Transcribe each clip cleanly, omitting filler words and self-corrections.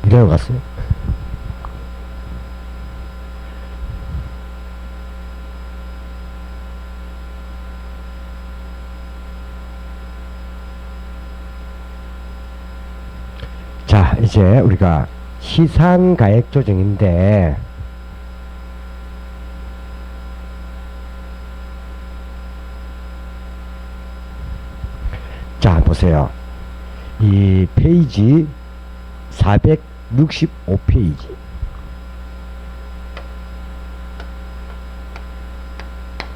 내려갔어요. 자, 이제 우리가 시상가액 조정인데, 자, 보세요. 이 페이지 465페이지.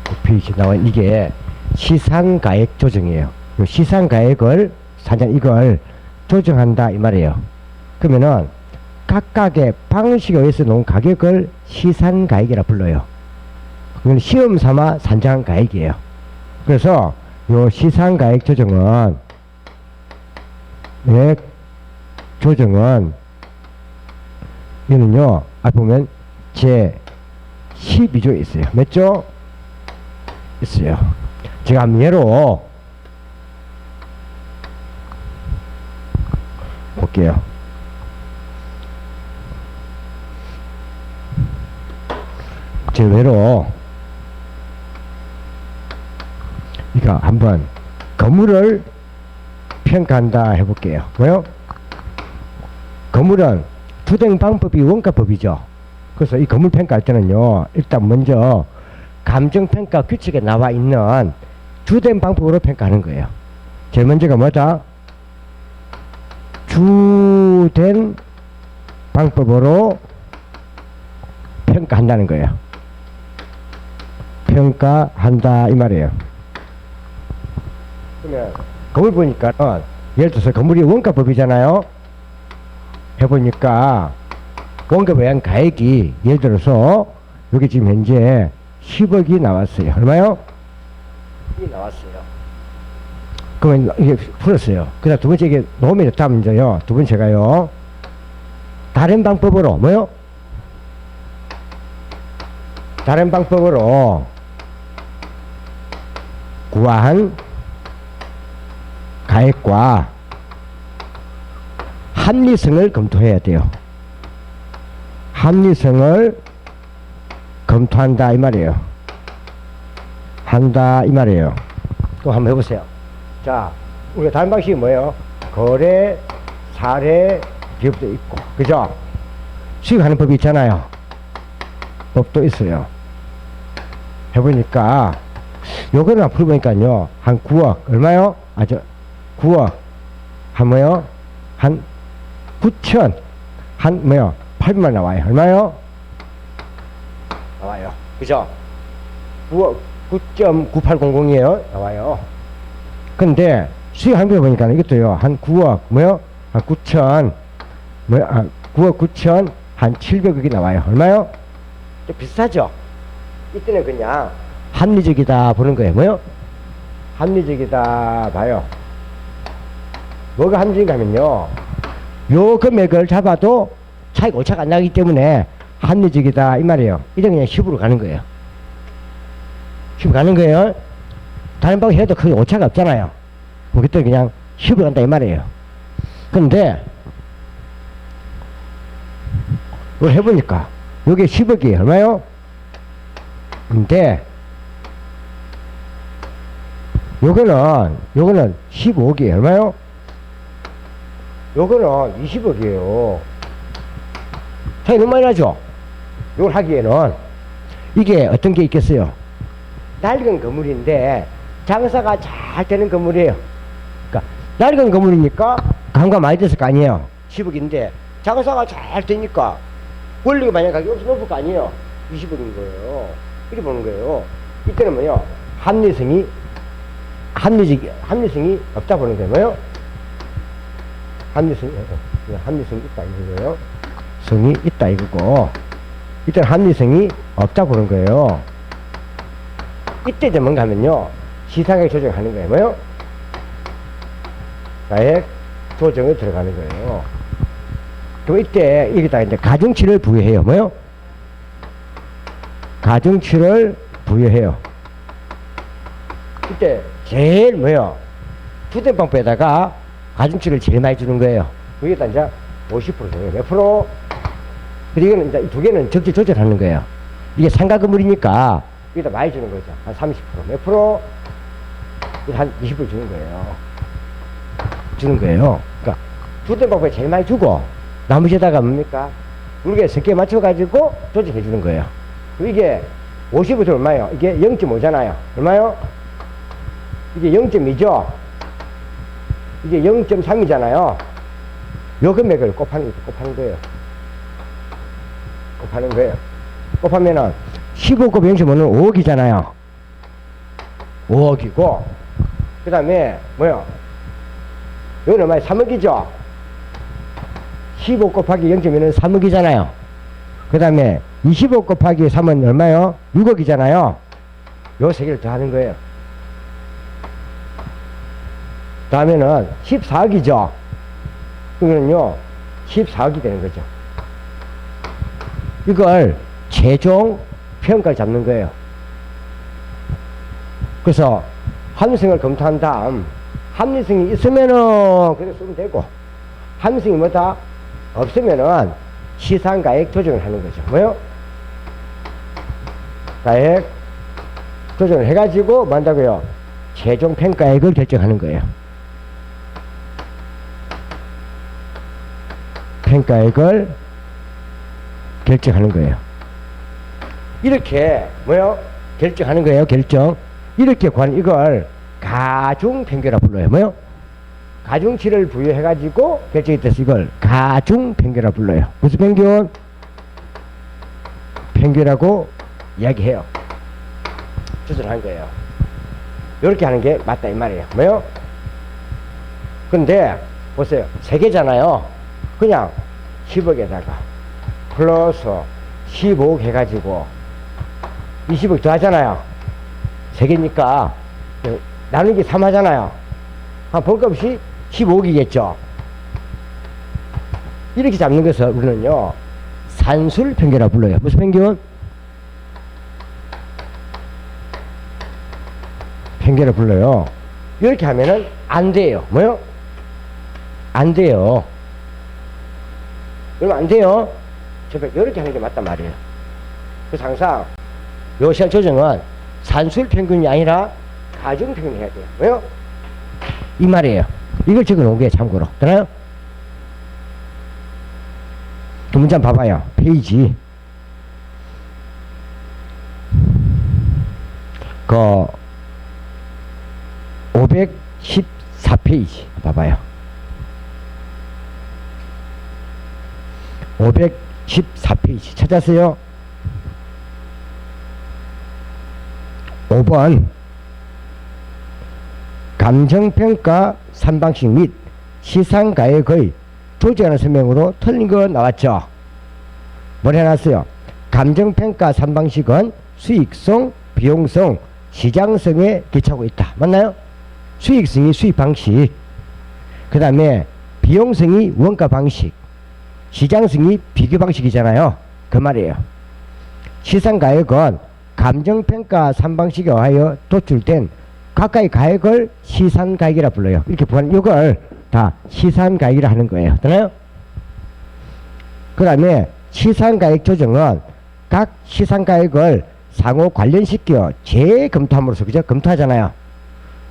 그 페이지 나와 이게 시상가액 조정이에요. 이 시상가액을 사장 이걸 조정한다 이 말이에요. 그러면은 각각의 방식에 의해서 놓은 가격을 시상가액이라 불러요. 이건 시험 삼아 산정한 가액이에요. 그래서 요 시상가액 조정은 이거는요 앞에 보면 제 12조에 있어요. 몇 조? 있어요. 제가 한번 예로 볼게요. 제 예로 그러니까 한번 건물을 평가한다 해볼게요. 뭐요? 건물은 투쟁 방법이 원가법이죠. 그래서 이 건물 평가할 때는요 일단 먼저 감정평가 규칙에 나와 있는 주된 방법으로 평가하는 거예요. 제일 먼저가 뭐다? 주된 방법으로 평가한다는 거예요. 평가한다 이 말이에요. 그러면 건물 보니까 예를 들어서 건물이 원가법이잖아요. 해보니까 원가법에 의한 가액이 예를 들어서 여기 지금 현재 10억이 나왔어요. 얼마요? 10억이 나왔어요. 그러면 이게 풀었어요. 그 다음 두 번째 이게 노면이 됐다면 이제요. 두 번째가요. 다른 방법으로 뭐요? 다른 방법으로 구한 가액과 합리성을 검토해야 돼요. 합리성을 검토한다 이 말이에요. 한다 이 말이에요. 또 한번 해보세요. 자, 우리가 다른 방식이 뭐예요? 거래, 사례, 기업도 있고, 그죠? 수익하는 법이 있잖아요. 법도 있어요. 해보니까 요거는 앞으로 보니까요 한 9억 얼마요? 9억 한 뭐요? 한 9천 한 뭐요? 8만 나와요. 얼마요? 나와요. 그죠? 9억 9.9800이에요. 나와요. 근데 수익 한개 보니까 이것도요 한 9억 뭐요? 한 9천 뭐요? 9억 9천 한 700억이 나와요. 얼마요? 좀 비싸죠? 이때는 그냥 합리적이다 보는 거예요. 뭐요? 합리적이다 봐요. 뭐가 합리적인가 하면요 요 금액을 잡아도 차이가 오차가 안 나기 때문에 합리적이다 이 말이에요. 이제 그냥 10으로 가는 거예요. 10 가는 거예요. 다른 방식 해도 크게 오차가 없잖아요. 그때 그냥 10으로 간다 이 말이에요. 근데 이걸 해보니까 요게 10억이 얼마요? 근데 요거는 15억이 얼마요? 요거는 20억이에요. 차이 너무 많이 나죠? 요걸 하기에는 이게 어떤 게 있겠어요? 낡은 건물인데 장사가 잘 되는 건물이에요. 그러니까 낡은 건물이니까 감가 많이 됐을 거 아니에요. 10억인데 장사가 잘 되니까 원리가 만약 가격이 엄청 높을 거 아니에요. 20억인 거예요. 이렇게 보는 거예요. 이때는 뭐요? 합리성이 없다 보는 거예요. 뭐요? 합리성이 있다 이거예요. 성이 있다 이거고, 이때는 합리성이 없다 보는 거예요. 이때 이제 뭔가 하면요 시상가액 조정하는 거예요. 뭐요? 가액 조정에 들어가는 거예요. 그럼 이때 여기다 이제 가중치를 부여해요. 뭐요? 가중치를 부여해요. 이때 제일 뭐요? 주된 방법에다가 가중치를 제일 많이 주는 거예요. 여기다 이제 50%예요. 몇 프로? 그리고 이거는 이제 이 두 개는 적절 조절하는 거예요. 이게 상가건물이니까 여기다 많이 주는 거죠. 한 30%. 몇 프로? 한 20% 주는 거예요. 주는 거예요. 그러니까 주던 방법에 제일 많이 주고 나머지에다가 뭡니까? 우리가 성격에 맞춰가지고 조정해 주는 거예요. 이게 50% 얼마예요? 이게 0.5잖아요. 얼마요? 이게 0.2죠? 이게 0.3이잖아요. 요 금액을 곱하는 거예요. 곱하는 거예요. 곱하면은 15곱 0.5는 5억이잖아요. 5억이고, 그 다음에, 뭐요? 여기는 얼마예요? 3억이죠? 15 곱하기 0.2는 3억이잖아요. 그 다음에 25 곱하기 3은 얼마요? 6억이잖아요. 요 세 개를 더하는 거예요. 다음에는 14억이죠. 그러면요 14억이 되는 거죠. 이걸 최종 평가를 잡는 거예요. 그래서 합리성을 검토한 다음 합리성이 있으면은 그래 쓰면 되고, 합리성이 뭐다? 없으면은 시상가액 조정을 하는 거죠. 뭐요? 가액 조정을 해가지고 뭐 한다고요? 최종 평가액을 결정하는 거예요. 평가액을 결정하는 거예요. 이렇게 뭐요? 결정하는 거예요. 결정. 이렇게 이걸 가중평균이라 불러요. 뭐요? 가중치를 부여해가지고 결정이 돼서 이걸 가중평균이라 불러요. 무슨 평균? 평균이라고 이야기해요. 조절한 거예요. 이렇게 하는 게 맞다 이 말이에요. 뭐요? 근데 보세요. 세 개잖아요. 그냥 10억에다가 플러스 15억 해가지고 20억 더 하잖아요. 세 개니까 나누기 3 하잖아요. 볼 것 없이 15억이겠죠. 이렇게 잡는 것을 우리는요 산술평균이라고 불러요. 무슨 평균? 평균을 불러요. 이렇게 하면은 안 돼요. 뭐요? 안 돼요. 그러면 안 돼요. 이렇게 하는 게 맞단 말이에요. 그래서 항상 요 시간 조정은 산술평균이 아니라 가중평균 해야 돼요. 왜요? 이 말이에요. 이걸 적어 놓은 게 참고로. 되나요? 그 문제 한번 봐봐요. 페이지. 514페이지. 봐봐요. 514페이지. 찾았어요? 5번. 감정평가 3방식 및 시상가액의 조정하는 설명으로 틀린 거 나왔죠. 뭘 해놨어요? 감정평가 3방식은 수익성, 비용성, 시장성에 기초하고 있다. 맞나요? 수익성이 수익방식, 그 다음에 비용성이 원가방식, 시장성이 비교방식이잖아요. 그 말이에요. 시상가액은 감정평가 3방식에 의하여 도출된 각각의 가액을 시산가액이라 불러요. 이렇게 이걸 다 시산가액이라 하는 거예요. 되나요? 그 다음에 시산가액 조정은 각 시산가액을 상호 관련시켜 재검토함으로써, 그죠? 검토하잖아요.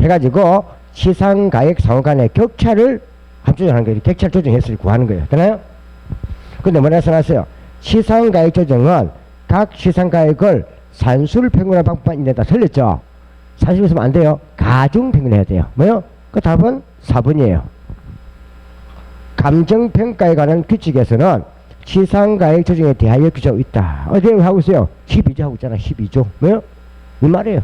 해가지고 시산가액 상호 간의 격차를 합조정하는 거예요. 격차를 조정해서 구하는 거예요. 되나요? 근데 뭐라 써놨어요? 시산가액 조정은 각 시산가액을 산술평균하는 방법만 있는다. 틀렸죠? 산술 있으면 안 돼요. 가중평균해야 돼요. 뭐요? 그 답은 4번이에요. 감정평가에 관한 규칙에서는 시상가액 조정에 대하여 규정하고 있다. 어디에 하고 있어요? 12조 하고 있잖아. 12조. 뭐요? 이 말이에요.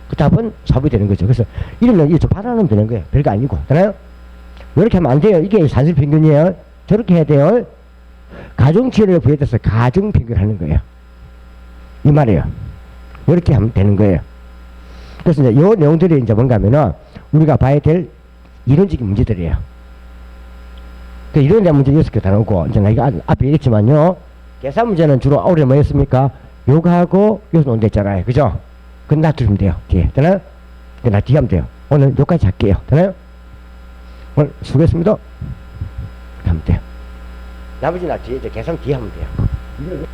그 답은 4번이 되는 거죠. 그래서 이러면 이게 좀 받아놓으면 되는 거예요. 별거 아니고. 되나요? 이렇게 하면 안 돼요. 이게 산술평균이에요. 저렇게 해야 돼요. 가중치를 부여해서 가중평균 하는 거예요. 이 말이에요. 이렇게 하면 되는 거예요. 그래서 이제 요 내용들이 이제 뭔가 하면은 우리가 봐야 될 이론적인 문제들이에요. 그 이론적 문제 6개 다 나오고, 이제 내가 앞에 얘기했지만요. 계산 문제는 주로 올해 뭐였습니까? 요거하고 요소 논데 있잖아요. 그죠? 그건 놔두면 돼요. 뒤에. 되나요? 나 뒤에 하면 돼요. 오늘 여기까지 할게요. 되나요? 오늘 수고했습니다. 하면 돼요. 나머지 나 뒤에, 계산 뒤에 하면 돼요. 이걸